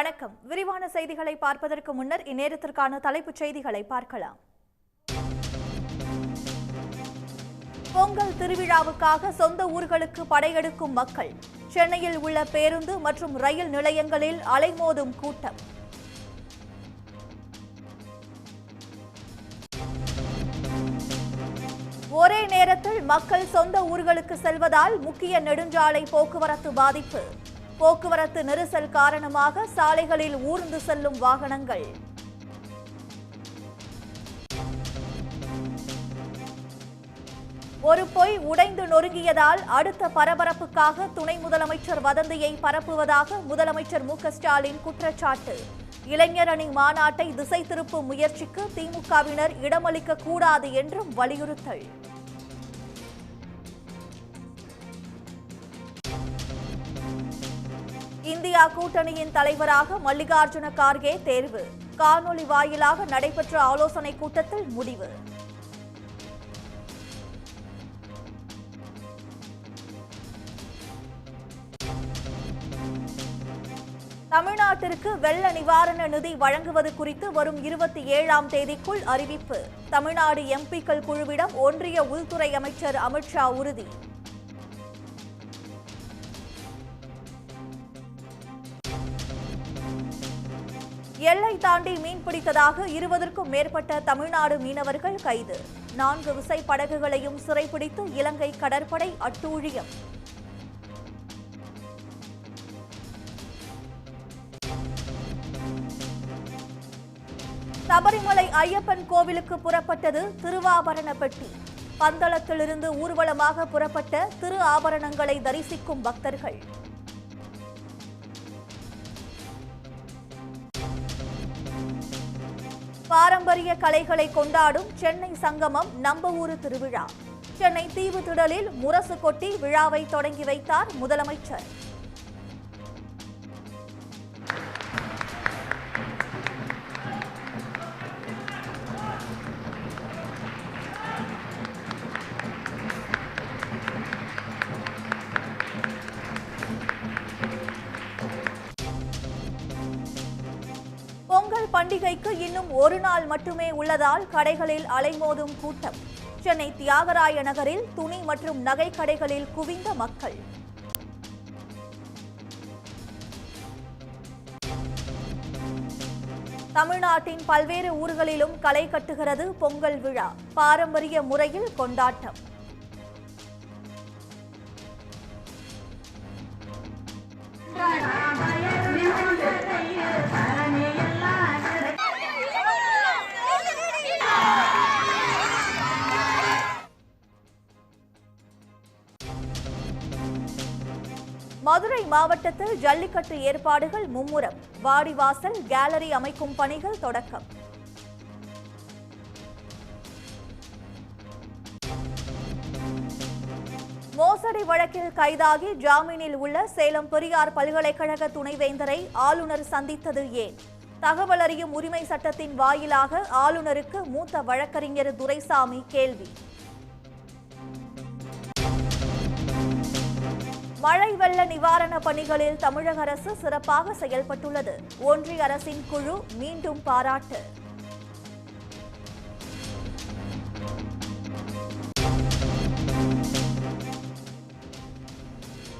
வணக்கம். விரிவான செய்திகளை பார்ப்பதற்கு முன்னர் இந்நேரத்திற்கான தலைப்புச் செய்திகளை பார்க்கலாம். பொங்கல் திருவிழாவுக்காக சொந்த ஊர்களுக்கு படையெடுக்கும் மக்கள். சென்னையில் உள்ள பேருந்து மற்றும் ரயில் நிலையங்களில் அலைமோதும் கூட்டம். ஒரே நேரத்தில் மக்கள் சொந்த ஊர்களுக்கு செல்வதால் முக்கிய நெடுஞ்சாலை போக்குவரத்து பாதிப்பு. போக்குவரத்து நெரிசல் காரணமாக சாலைகளில் ஊர்ந்து செல்லும் வாகனங்கள். ஒரு பொய் உடைந்து நொறுங்கியதால் அடுத்த பரபரப்புக்காக துணை முதலமைச்சர் வதந்தியை பரப்புவதாக முதலமைச்சர் மு.க.ஸ்டாலின் குற்றச்சாட்டு. இளைஞர் அணி மாநாட்டை திசை திருப்பும் முயற்சிக்கு திமுகவினர் இடமளிக்க கூடாது என்றும் வலியுறுத்தல். இந்தியா கூட்டணியின் தலைவராக மல்லிகார்ஜுன கார்கே தேர்வு. காணொலி வாயிலாக நடைபெற்ற ஆலோசனை கூட்டத்தில் முடிவு. தமிழ்நாட்டிற்கு வெள்ள நிவாரண நிதி வழங்குவது குறித்து வரும் 27ஆம் தேதிக்குள் அறிவிப்பு. தமிழ்நாடு எம்பிக்கள் குழுவிடம் ஒன்றிய உள்துறை அமைச்சர் அமித்ஷா உறுதி. எல்லை தாண்டி மீன்பிடித்ததாக 20க்கும் மேற்பட்ட தமிழ்நாடு மீனவர்கள் கைது. 4 விசை படகுகளையும் சிறைப்பிடித்து இலங்கை கடற்படை அட்டூழியம். சபரிமலை ஐயப்பன் கோவிலுக்கு புறப்பட்டது திருவாபரண பெட்டி. பந்தளத்திலிருந்து ஊர்வலமாக புறப்பட்ட திரு ஆபரணங்களை தரிசிக்கும் பக்தர்கள். பாரம்பரிய கலைகளை கொண்டாடும் சென்னை சங்கமம் நம்பஊரு திருவிழா. சென்னை தீவுத்திடலில் முரசு கொட்டி விழாவை தொடங்கி வைத்தார் முதலமைச்சர். பொங்கல் பண்டிகைக்கு இன்னும் ஒரு நாள் மட்டுமே உள்ளதால் கடைகளில் அலைமோதும் கூட்டம். சென்னை தியாகராய நகரில் துணி மற்றும் நகை கடைகளில் குவிந்த மக்கள். தமிழ்நாட்டின் பல்வேறு ஊர்களிலும் களை கட்டுகிறது பொங்கல் விழா. பாரம்பரிய முறையில் கொண்டாட்டம். மதுரை மாவட்டத்தில் ஜல்லிக்கட்டு ஏற்பாடுகள் மும்முரம். வாடிவாசல் கேலரி அமைக்கும் பணிகள் தொடக்கம். மோசடி வழக்கில் கைதாகி ஜாமீனில் உள்ள சேலம் பெரியார் பல்கலைக்கழக துணைவேந்தரை ஆளுநர் சந்தித்தது ஏன்? தகவல் அறியும் உரிமை சட்டத்தின் வாயிலாக ஆளுநருக்கு மூத்த வழக்கறிஞர் துரைசாமி கேள்வி. மழை வெள்ள நிவாரண பணிகளில் தமிழக அரசு சிறப்பாக செயல்பட்டுள்ளது. ஒன்றிய அரசின் குழு மீண்டும் பாராட்டு.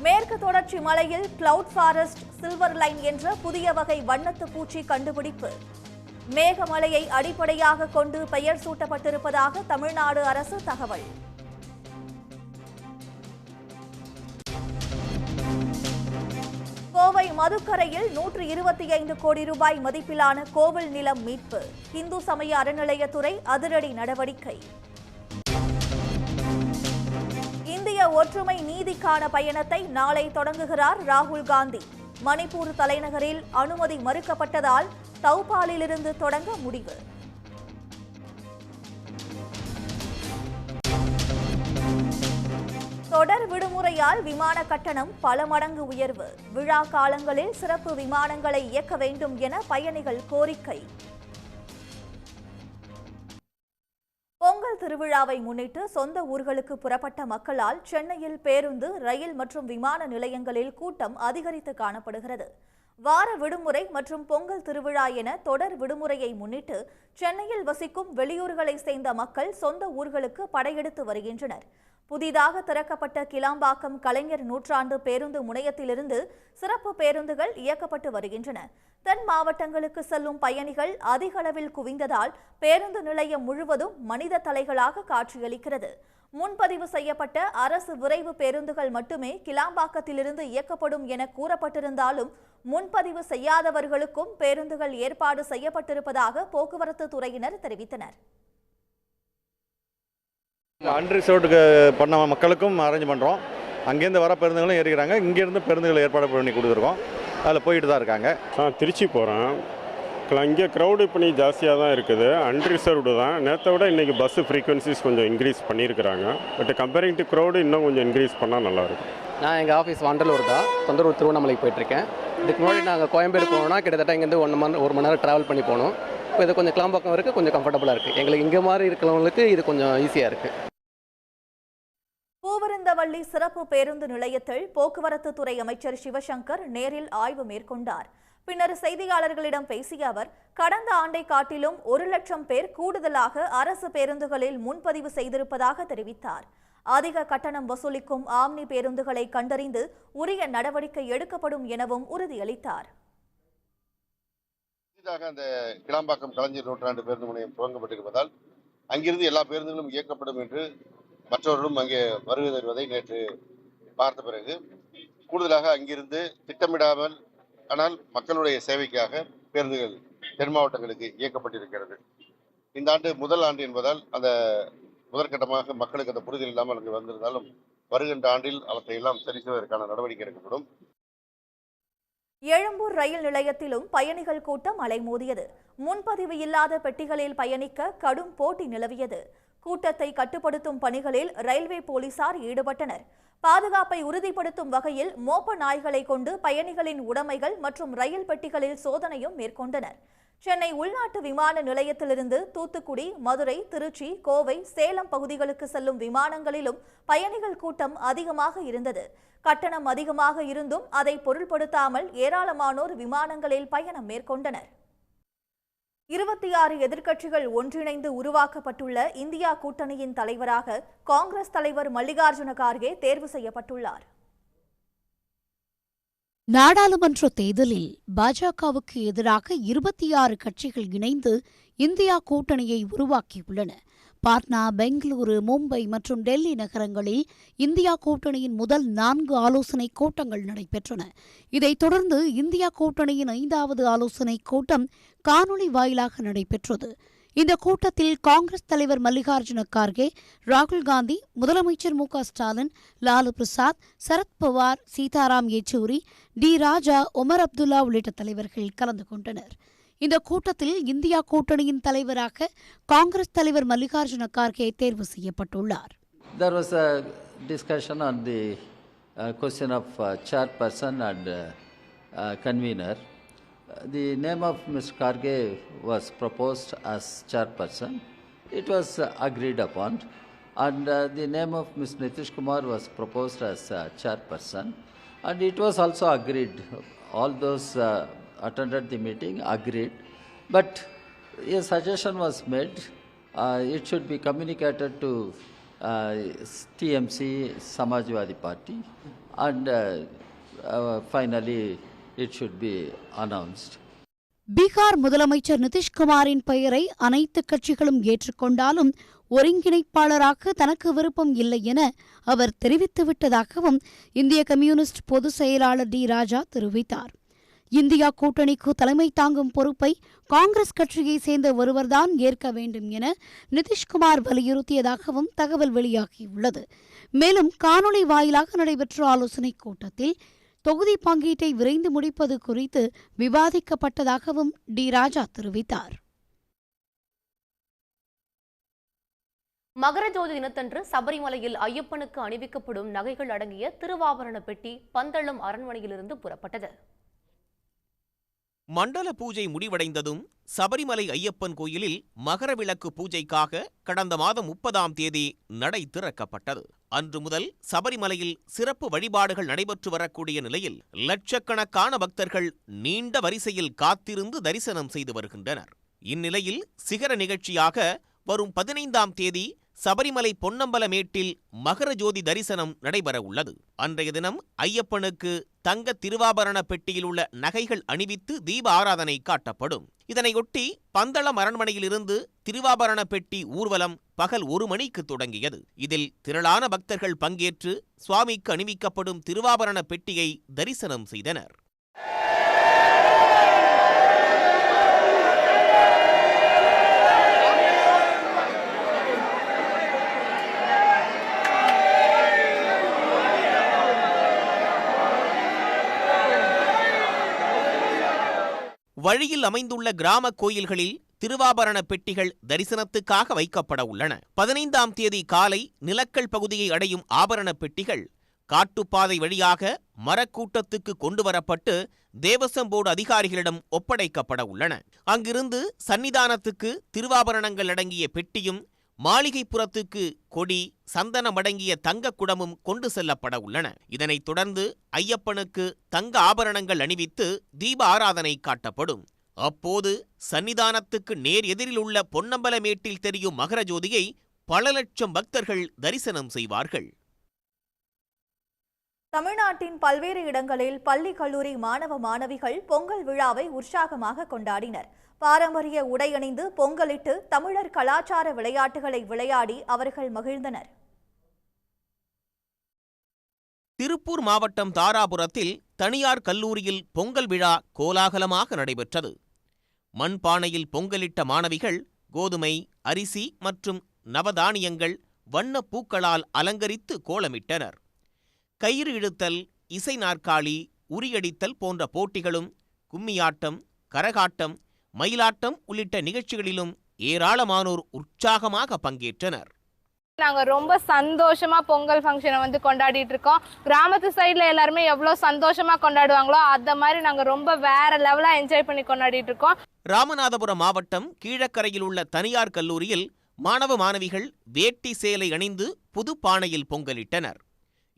மேற்கு தொடர்ச்சி மலையில் கிளவுட் ஃபாரஸ்ட் சில்வர் லைன் என்ற புதிய வகை வண்ணத்து பூச்சி கண்டுபிடிப்பு. மேகமலையை அடிப்படையாக கொண்டு பெயர் சூட்டப்பட்டிருப்பதாக தமிழ்நாடு அரசு தகவல். கோவை மதுக்கரையில் 125 கோடி ரூபாய் மதிப்பிலான கோவில் நிலம் மீட்பு. இந்து சமய அறநிலையத்துறை அதிரடி நடவடிக்கை. இந்திய ஒற்றுமை நீதிக்கான பயணத்தை நாளை தொடங்குகிறார் ராகுல் காந்தி. மணிப்பூர் தலைநகரில் அனுமதி மறுக்கப்பட்டதால் தௌபாலிலிருந்து தொடங்க முடிவு. தொடர் விடுமுறையால் விமான கட்டணம் பல மடங்கு உயர்வு. விழா காலங்களில் சிறப்பு விமானங்களை இயக்க வேண்டும் என பயணிகள் கோரிக்கை. பொங்கல் திருவிழாவை முன்னிட்டு சொந்த ஊர்களுக்கு புறப்பட்ட மக்களால் சென்னையில் பேருந்து, ரயில் மற்றும் விமான நிலையங்களில் கூட்டம் அதிகரித்து காணப்படுகிறது. வார விடுமுறை மற்றும் பொங்கல் திருவிழா என தொடர் விடுமுறையை முன்னிட்டு சென்னையில் வசிக்கும் வெளியூர்களை சேர்ந்த மக்கள் சொந்த ஊர்களுக்கு படையெடுத்து வருகின்றனர். புதிதாக திறக்கப்பட்ட கிளாம்பாக்கம் கலைஞர் நூற்றாண்டு பேருந்து முனையத்திலிருந்து சிறப்பு பேருந்துகள் இயக்கப்பட்டு வருகின்றன. தென் மாவட்டங்களுக்கு செல்லும் பயணிகள் அதிக அளவில் குவிந்ததால் பேருந்து நிலையம் முழுவதும் மனித தலைகளாக காட்சியளிக்கிறது. முன்பதிவு செய்யப்பட்ட அரசு விரைவு பேருந்துகள் மட்டுமே கிளாம்பாக்கத்திலிருந்து இயக்கப்படும் என கூறப்பட்டிருந்தாலும் முன்பதிவு செய்யாதவர்களுக்கும் பேருந்துகள் ஏற்பாடு செய்யப்பட்டிருப்பதாக போக்குவரத்து துறையினர் தெரிவித்தனர். அன்ரிசர்வ்டு பண்ண மக்களுக்கும் அரேஞ்ச் பண்ணுறோம். அங்கேருந்து வர பேருந்துகளும் ஏறிக்கிறாங்க. இங்கேருந்து பேருந்துகள் ஏற்பாடு பண்ணி கொடுத்துருக்கோம். அதில் போயிட்டு தான் இருக்காங்க. திருச்சி போகிறேன். இங்கே க்ரௌடு இப்போ ஜாஸ்தியாக தான் இருக்குது. அன்ரிசர்வ்டு தான். நேற்றை விட இன்றைக்கி பஸ்ஸு ஃப்ரீக்வன்சிஸ் கொஞ்சம் இன்க்ரீஸ் பண்ணியிருக்கிறாங்க. பட் கம்பேரிங் டு க்ரௌடு இன்னும் கொஞ்சம் இன்க்ரீஸ் பண்ணால் நல்லாயிருக்கும். நான் எங்கள் ஆஃபீஸ் வண்டலூர் தான். தொண்டலூர் திருவண்ணாமலைக்கு போயிட்டுருக்கேன். இதுக்கு முன்னாடி நாங்கள் கோயம்பேடு போனோம்னா கிட்டத்தட்ட இங்கேருந்து 1 மணி நேரம் ட்ராவல் பண்ணி போகணும். இப்போ இது கொஞ்சம் கிளாம்பாக்கம் இருக்குது, கொஞ்சம் கம்ஃபர்டபுளாக இருக்குது. எங்களுக்கு இங்கே மாதிரி இருக்கிறவங்களுக்கு இது கொஞ்சம் ஈஸியாக இருக்குது. பூவிருந்தவள்ளி சிறப்பு பேருந்து நிலையத்தில் போக்குவரத்து துறை அமைச்சர் சிவசங்கர் நேரில் ஆய்வு மேற்கொண்டார். பின்னர் செய்தியாளர்களிடம் பேசிய அவர், கடந்த ஆண்டை காட்டிலும் 1 லட்சம் பேர் கூடுதலாக அரசு பேருந்துகளில் முன்பதிவு செய்திருப்பதாக தெரிவித்தார். அதிக கட்டணம் வசூலிக்கும் ஆம்னி பேருந்துகளை கண்டறிந்து உரிய நடவடிக்கை எடுக்கப்படும் எனவும் உறுதியளித்தார். அந்த கிளாம்பாக்கம் கலைஞர் நூற்றாண்டு பேருந்து முனையம் துவங்கப்பட்டிருப்பதால் அங்கிருந்து எல்லா பேருந்துகளும் இயக்கப்படும் என்று மற்றவர்களும் அங்கே வருகை தருவதை நேற்று பார்த்த பிறகு கூடுதலாக அங்கிருந்து திட்டமிடாமல் ஆனால் மக்களுடைய சேவைக்காக பேருந்துகள் தென் மாவட்டங்களுக்கு இயக்கப்பட்டிருக்கிறது. இந்த ஆண்டு முதல் ஆண்டு என்பதால் அந்த முதற்கட்டமாக மக்களுக்கு அந்த புரிதல் இல்லாமல் அங்கு வந்திருந்தாலும் வருகின்ற ஆண்டில் அவற்றை எல்லாம் சரி செய்வதற்கான நடவடிக்கை எடுக்கப்படும். எழும்பூர் ரயில் நிலையத்திலும் பயணிகள் கூட்டம் அலைமோதியது. முன்பதிவு இல்லாத பெட்டிகளில் பயணிக்க கடும் போட்டி நிலவியது. கூட்டத்தை கட்டுப்படுத்தும் பணிகளில் ரயில்வே போலீசார் ஈடுபட்டனர். பாதுகாப்பை உறுதிப்படுத்தும் வகையில் மோப்ப நாய்களை கொண்டு பயணிகளின் உடைமைகள் மற்றும் ரயில் பெட்டிகளில் சோதனையும் மேற்கொண்டனர். சென்னை உள்நாட்டு விமான நிலையத்திலிருந்து தூத்துக்குடி, மதுரை, திருச்சி, கோவை, சேலம் பகுதிகளுக்கு செல்லும் விமானங்களிலும் பயணிகள் கூட்டம் அதிகமாக இருந்தது. கட்டணம் அதிகமாக இருந்தும் அதை பொருட்படுத்தாமல் ஏராளமானோர் விமானங்களில் பயணம் மேற்கொண்டனர். 26 எதிர்க்கட்சிகள் ஒன்றிணைந்து உருவாக்கப்பட்டுள்ள இந்தியா கூட்டணியின் தலைவராக காங்கிரஸ் தலைவர் மல்லிகார்ஜுன கார்கே தேர்வு செய்யப்பட்டுள்ளார். நாடாளுமன்ற தேர்தலில் பாஜகவுக்கு எதிராக 26 கட்சிகள் இணைந்து இந்தியா கூட்டணியை உருவாக்கியுள்ளன. பாட்னா, பெங்களூரு, மும்பை மற்றும் டெல்லி நகரங்களில் இந்தியா கூட்டணியின் முதல் 4 ஆலோசனைக் கூட்டங்கள் நடைபெற்றன. இதைத் தொடர்ந்து இந்தியா கூட்டணியின் 5வது ஆலோசனைக் கூட்டம் காணொலி வாயிலாக நடைபெற்றது. இந்த கூட்டத்தில் காங்கிரஸ் தலைவர் மல்லிகார்ஜுன கார்கே, ராகுல் காந்தி, முதலமைச்சர் மு.க.ஸ்டாலின், லாலு பிரசாத், சரத்பவார், சீதாராம் யெச்சூரி, டி. ராஜா, ஒமர் அப்துல்லா உள்ளிட்ட தலைவர்கள் கலந்து கொண்டனர். இந்த கூட்டத்தில் இந்தியா கூட்டணியின் தலைவராக காங்கிரஸ் தலைவர் மல்லிகார்ஜுன கார்கே தேர்வு செய்யப்பட்டுள்ளார். There was a discussion on the question of chairperson and convener. The name of Mr. Karge was proposed as chairperson. It was agreed upon. And the name of Mr. Nitish Kumar was proposed as chairperson. And it was also agreed. All those attended the meeting agreed. But a suggestion was made. It should be communicated to TMC, Samajwadi Party. And finally, it should be announced. Bihar முதலமைச்சர் நிதிஷ்குமாரின் பெயரை அனைத்து கட்சிகளும் ஏற்றுக்கொண்டாலும் ஒருங்கிணைப்பாளராக தனக்கு விருப்பம் இல்லை என அவர் தெரிவித்துவிட்டதாகவும் இந்திய கம்யூனிஸ்ட் பொதுச் செயலாளர் டி. ராஜா தெரிவித்தார். இந்தியா கூட்டணிக்கு தலைமை தாங்கும் பொறுப்பை காங்கிரஸ் கட்சியை சேர்ந்த ஒருவர்தான் ஏற்க வேண்டும் என நிதிஷ்குமார் வலியுறுத்தியதாகவும் தகவல் வெளியாகியுள்ளது. மேலும் காணொலி வாயிலாக நடைபெற்ற ஆலோசனைக் கூட்டத்தில் தொகுதி பங்கீட்டை விரைந்து முடிப்பது குறித்து விவாதிக்கப்பட்டதாகவும் டி. ராஜா தெரிவித்தார். மகரஜோதி தினத்தன்று சபரிமலையில் ஐயப்பனுக்கு அணிவிக்கப்படும் நகைகள் அடங்கிய திருவாபரண பெட்டி பந்தளம் அரண்மனையிலிருந்து புறப்பட்டது. மண்டல பூஜை முடிவடைந்ததும் சபரிமலை ஐயப்பன் கோயிலில் மகர விளக்கு பூஜைக்காக கடந்த மாதம் 30ஆம் தேதி நடை திறக்கப்பட்டது. அன்று முதல் சபரிமலையில் சிறப்பு வழிபாடுகள் நடைபெற்று வரக்கூடிய நிலையில் லட்சக்கணக்கான பக்தர்கள் நீண்ட வரிசையில் காத்திருந்து தரிசனம் செய்து வருகின்றனர். இந்நிலையில் சிகர நிகழ்ச்சியாக வரும் 15ஆம் தேதி சபரிமலை பொன்னம்பலமேட்டில் மகர ஜோதி தரிசனம் நடைபெற உள்ளது. அன்றைய தினம் ஐயப்பனுக்கு தங்க திருவாபரண பெட்டியில் உள்ள நகைகள் அணிவித்து தீப ஆராதனை காட்டப்படும். இதனையொட்டி பந்தளம் அரண்மனையிலிருந்து திருவாபரண பெட்டி ஊர்வலம் பகல் 1 மணிக்கு தொடங்கியது. இதில் திரளான பக்தர்கள் பங்கேற்று சுவாமிக்கு அணிவிக்கப்படும் திருவாபரண பெட்டியை தரிசனம் செய்தனர். வழியில் அமைந்துள்ள கிராம கோயில்களில் திருவாபரண பெட்டிகள் தரிசனத்துக்காக வைக்கப்பட உள்ளன. 15ஆம் தேதி காலை நிலக்கல் பகுதியை அடையும் ஆபரண பெட்டிகள் காட்டுப்பாதை வழியாக மரக்கூட்டத்துக்கு கொண்டுவரப்பட்டு தேவசம் போர்டு அதிகாரிகளிடம் ஒப்படைக்கப்பட உள்ளன. அங்கிருந்து சன்னிதானத்துக்கு திருவாபரணங்கள் அடங்கிய பெட்டியும் மாளிகைப்புறத்துக்கு கொடி சந்தனம் அடங்கிய தங்க குடமும் கொண்டு செல்லப்பட உள்ளன. இதனைத் தொடர்ந்து ஐயப்பனுக்கு தங்க ஆபரணங்கள் அணிவித்து தீப ஆராதனை காட்டப்படும். அப்போது சன்னிதானத்துக்கு நேர் எதிரில் உள்ள பொன்னம்பலமேட்டில் தெரியும் மகர ஜோதியை பல லட்சம் பக்தர்கள் தரிசனம் செய்வார்கள். தமிழ்நாட்டின் பல்வேறு இடங்களில் பள்ளி கல்லூரி மாணவ மாணவிகள் பொங்கல் விழாவை உற்சாகமாக கொண்டாடினர். பாரம்பரிய உடை அணிந்து பொங்கலிட்டு தமிழர் கலாச்சார விளையாட்டுகளை விளையாடி அவர்கள் மகிழ்ந்தனர். திருப்பூர் மாவட்டம் தாராபுரத்தில் தனியார் கல்லூரியில் பொங்கல் விழா கோலாகலமாக நடைபெற்றது. மண்பானையில் பொங்கலிட்ட மாணவிகள் கோதுமை, அரிசி மற்றும் நவதானியங்கள் வண்ண பூக்களால் அலங்கரித்து கோலமிட்டனர். கயிறு இழுத்தல், இசை நாற்காலி, உரியடித்தல் போன்ற போட்டிகளும், கும்மியாட்டம், கரகாட்டம், மயிலாட்டம் உள்ளிட்ட நிகழ்ச்சிகளிலும் ஏராளமானோர் உற்சாகமாக பங்கேற்றனர். நாங்கள் ரொம்ப சந்தோஷமா பொங்கல் ஃபங்க்ஷனை கொண்டாடிட்டு இருக்கோம். கிராமத்து சைடில் எல்லாருமே எவ்வளோ சந்தோஷமா கொண்டாடுவாங்களோ அந்த மாதிரி நாங்கள் ரொம்ப வேற லெவலாக என்ஜாய் பண்ணி கொண்டாடிட்டு இருக்கோம். ராமநாதபுரம் மாவட்டம் கீழக்கரையில் உள்ள தனியார் கல்லூரியில் மாணவ மாணவிகள் வேட்டி சேலை அணிந்து புது பானையில் பொங்கலிட்டனர்.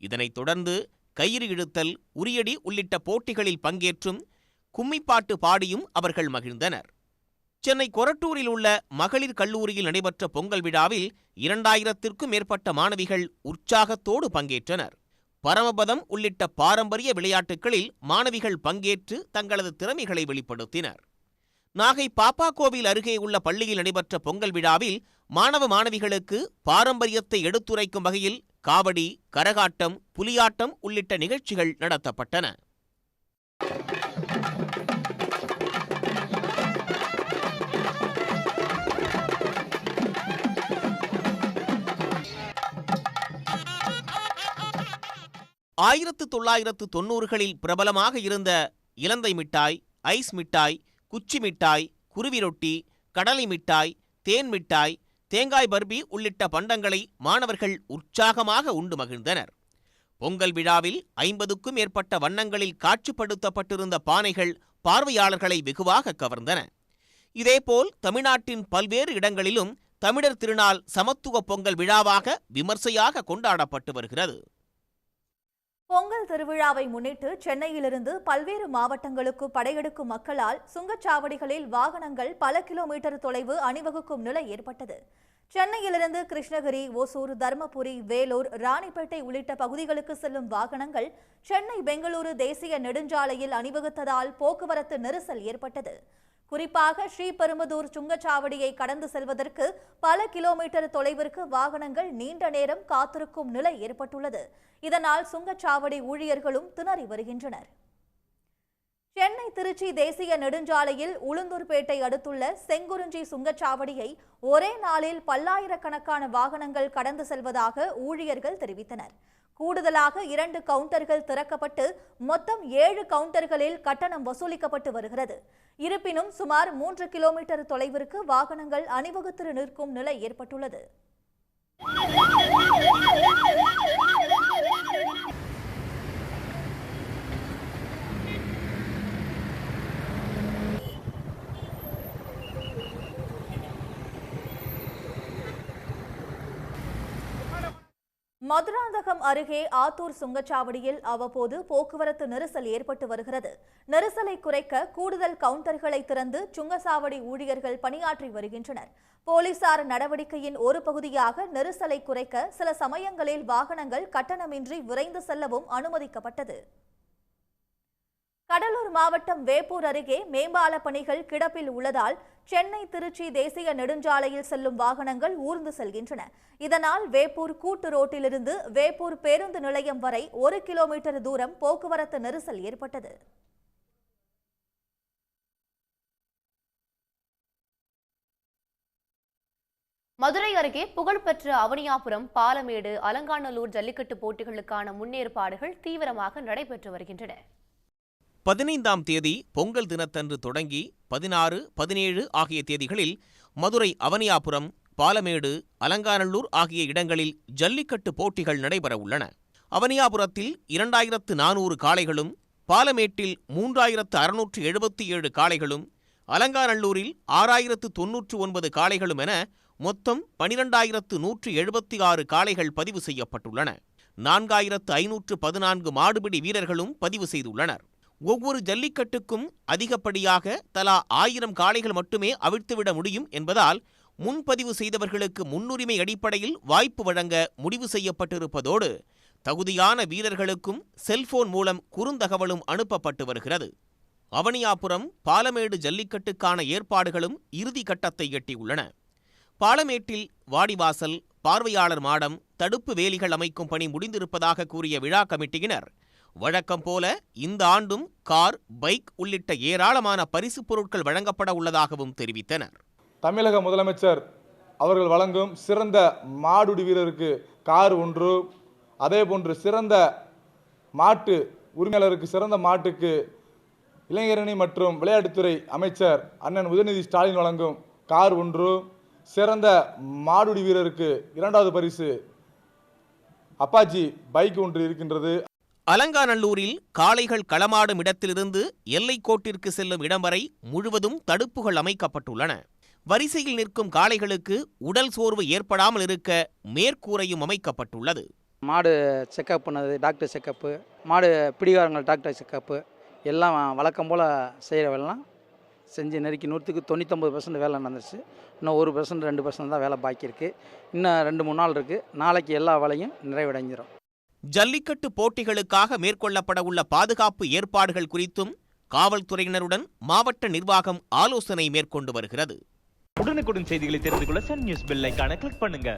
இதனைத் தொடர்ந்து கயிறு இழுத்தல், உரியடி உள்ளிட்ட போட்டிகளில் பங்கேற்றும் கும்மிப்பாட்டு பாடியும் அவர்கள் மகிழ்ந்தனர். சென்னை கொரட்டூரில் உள்ள மகளிர் கல்லூரியில் நடைபெற்ற பொங்கல் விழாவில் 2000த்திற்கும் மேற்பட்ட மாணவிகள் உற்சாகத்தோடு பங்கேற்றனர். பரமபதம் உள்ளிட்ட பாரம்பரிய விளையாட்டுகளில் மாணவிகள் பங்கேற்று தங்களது திறமைகளை வெளிப்படுத்தினர். நாகை பாப்பாக்கோவில் அருகே உள்ள பள்ளியில் நடைபெற்ற பொங்கல் விழாவில் மாணவ மாணவிகளுக்கு பாரம்பரியத்தை எடுத்துரைக்கும் வகையில் காவடி, கரகாட்டம், புலியாட்டம் உள்ளிட்ட நிகழ்ச்சிகள் நடத்தப்பட்டன. ஆயிரத்து 1990களில் பிரபலமாக இருந்த இலந்தை மிட்டாய், ஐஸ் மிட்டாய், குச்சி மிட்டாய், குருவி ரொட்டி, கடலை மிட்டாய், தேன் மிட்டாய், தேங்காய் பர்பி உள்ளிட்ட பண்டங்களை மாணவர்கள் உற்சாகமாக உண்டு மகிழ்ந்தனர். பொங்கல் விழாவில் 50க்கும் மேற்பட்ட வண்ணங்களில் காட்சிப்படுத்தப்பட்டிருந்த பானைகள் பார்வையாளர்களை வெகுவாக கவர்ந்தன. இதேபோல் தமிழ்நாட்டின் பல்வேறு இடங்களிலும் தமிழர் திருநாள் சமத்துவ பொங்கல் விழாவாக விமர்சையாக கொண்டாடப்பட்டு வருகிறது. பொங்கல் திருவிழாவை முன்னிட்டு சென்னையிலிருந்து பல்வேறு மாவட்டங்களுக்கு படையெடுக்கும் மக்களால் சுங்கச்சாவடிகளில் வாகனங்கள் பல கிலோமீட்டர் தொலைவு அணிவகுக்கும் நிலை ஏற்பட்டது. சென்னையிலிருந்து கிருஷ்ணகிரி, ஓசூர், தர்மபுரி, வேலூர், ராணிப்பேட்டை உள்ளிட்ட பகுதிகளுக்கு செல்லும் வாகனங்கள் சென்னை பெங்களூரு தேசிய நெடுஞ்சாலையில் அணிவகுத்ததால் போக்குவரத்து நெரிசல் ஏற்பட்டது. குறிப்பாக ஸ்ரீபெரும்புதூர் சுங்கச்சாவடியை கடந்து செல்வதற்கு பல கிலோமீட்டர் தொலைவிற்கு வாகனங்கள் நீண்ட நேரம் காத்திருக்கும் நிலை ஏற்பட்டுள்ளது. இதனால் சுங்கச்சாவடி ஊழியர்களும் திணறி வருகின்றனர். சென்னை திருச்சி தேசிய நெடுஞ்சாலையில் உளுந்தூர்பேட்டை அடுத்துள்ள செங்குறிஞ்சி சுங்கச்சாவடியை ஒரே நாளில் பல்லாயிரக்கணக்கான வாகனங்கள் கடந்து செல்வதாக ஊழியர்கள் தெரிவித்தனர். கூடுதலாக 2 கவுண்டர்கள் திறக்கப்பட்டு மொத்தம் 7 கவுண்டர்களில் கட்டணம் வசூலிக்கப்பட்டு வருகிறது. இருப்பினும் சுமார் 3 கிலோமீட்டர் தொலைவிற்கு வாகனங்கள் அணிவகுத்து நிற்கும் நிலை ஏற்பட்டுள்ளது. மதுராந்தகம் அருகே ஆத்தூர் சுங்கச்சாவடியில் அவ்வப்போது போக்குவரத்து நெரிசல் ஏற்பட்டு வருகிறது. நெரிசலை குறைக்க கூடுதல் கவுண்டர்களை திறந்து சுங்கச்சாவடி ஊழியர்கள் பணியாற்றி வருகின்றனர். போலீசார் நடவடிக்கையின் ஒரு பகுதியாக நெரிசலை குறைக்க சில சமயங்களில் வாகனங்கள் கட்டணமின்றி விரைந்து செல்லவும் அனுமதிக்கப்பட்டது. கடலூர் மாவட்டம் வேப்பூர் அருகே மேம்பால பணிகள் கிடப்பில் உள்ளதால் சென்னை திருச்சி தேசிய நெடுஞ்சாலையில் செல்லும் வாகனங்கள் ஊர்ந்து செல்கின்றன. இதனால் வேப்பூர் கூட்டு ரோட்டிலிருந்து வேப்பூர் பேருந்து நிலையம் வரை 1 கிலோமீட்டர் தூரம் போக்குவரத்து நெரிசல் ஏற்பட்டது. மதுரை அருகே புகழ்பெற்ற அவனியாபுரம், பாலமேடு, அலங்காநல்லூர் ஜல்லிக்கட்டு போட்டிகளுக்கான முன்னேற்பாடுகள் தீவிரமாக நடைபெற்று வருகின்றன. 15ஆம் தேதி பொங்கல் தினத்தன்று தொடங்கி 16, 17 ஆகிய தேதிகளில் மதுரை அவனியாபுரம், பாலமேடு, அலங்காநல்லூர் ஆகிய இடங்களில் ஜல்லிக்கட்டு போட்டிகள் நடைபெற உள்ளன. அவனியாபுரத்தில் 2400 காளைகளும், பாலமேட்டில் 3677 காளைகளும், அலங்காநல்லூரில் 6099 காளைகளும் என மொத்தம் 12176 காளைகள் பதிவு செய்யப்பட்டுள்ளன. 4514 மாடுபிடி வீரர்களும் பதிவு செய்துள்ளனர். ஒவ்வொரு ஜல்லிக்கட்டுக்கும் அதிகப்படியாக தலா 1000 காளைகள் மட்டுமே அவிழ்த்துவிட முடியும் என்பதால் முன்பதிவு செய்தவர்களுக்கு முன்னுரிமை அடிப்படையில் வாய்ப்பு வழங்க முடிவு செய்யப்பட்டிருப்பதோடு தகுதியான வீரர்களுக்கும் செல்போன் மூலம் குறுந்தகவலும் அனுப்பப்பட்டு வருகிறது. அவனியாபுரம், பாலமேடு ஜல்லிக்கட்டுக்கான ஏற்பாடுகளும் இறுதி கட்டத்தை எட்டியுள்ளன. பாலமேட்டில் வாடிவாசல், பார்வையாளர் மாடம், தடுப்பு வேலிகள் அமைக்கும் பணி முடிந்திருப்பதாக கூறிய விழா கமிட்டியினர் வழக்கம் போல இந்த ஆண்டும் கார், பைக் உள்ளிட்ட ஏராளமான பரிசுப் பொருட்கள் வழங்கப்பட உள்ளதாகவும் தெரிவித்தனர். தமிழக முதலமைச்சர் அவர்கள் வழங்கும் சிறந்த மாடுடி வீரருக்கு கார் 1, அதேபோன்று சிறந்த மாட்டு உரிமையாளருக்கு சிறந்த மாட்டுக்கு இளைஞரணி மற்றும் விளையாட்டுத்துறை அமைச்சர் அண்ணன் உதயநிதி ஸ்டாலின் வழங்கும் கார் 1, சிறந்த மாடுடி வீரருக்கு 2வது பரிசு அப்பாச்சி பைக் 1 இருக்கின்றது. அலங்காநல்லூரில் காளைகள் களமாடும் இடத்திலிருந்து எல்லைக்கோட்டிற்கு செல்லும் இடம் வரை முழுவதும் தடுப்புகள் அமைக்கப்பட்டுள்ளன. வரிசையில் நிற்கும் காளைகளுக்கு உடல் சோர்வு ஏற்படாமல் இருக்க மேற்கூரையும் அமைக்கப்பட்டுள்ளது. மாடு செக்கப் பண்ணது, டாக்டர் செக்கப்பு, மாடு பிடிகாரங்கள் டாக்டர் செக்கப்பு எல்லாம் வழக்கம் போல் செய்கிற வேலைலாம் செஞ்சு நெருக்கி 99% வேலை நடந்துச்சு. இன்னும் 1%, 2% தான் வேலை பாக்கி இருக்குது. இன்னும் 2-3 நாள் இருக்குது. நாளைக்கு எல்லா வேலையும் நிறைவடைஞ்சிடும். ஜல்லிக்கட்டு போட்டிகளுக்காக மேற்கொள்ளப்பட உள்ள பாதுகாப்பு ஏற்பாடுகள் குறித்தும் காவல்துறையினருடன் மாவட்ட நிர்வாகம் ஆலோசனை மேற்கொண்டு வருகிறது. உடனுக்குடன் செய்திகளை தெரிந்து கொள்ள சன் நியூஸ் பெல் ஐகானை கிளிக் பண்ணுங்க.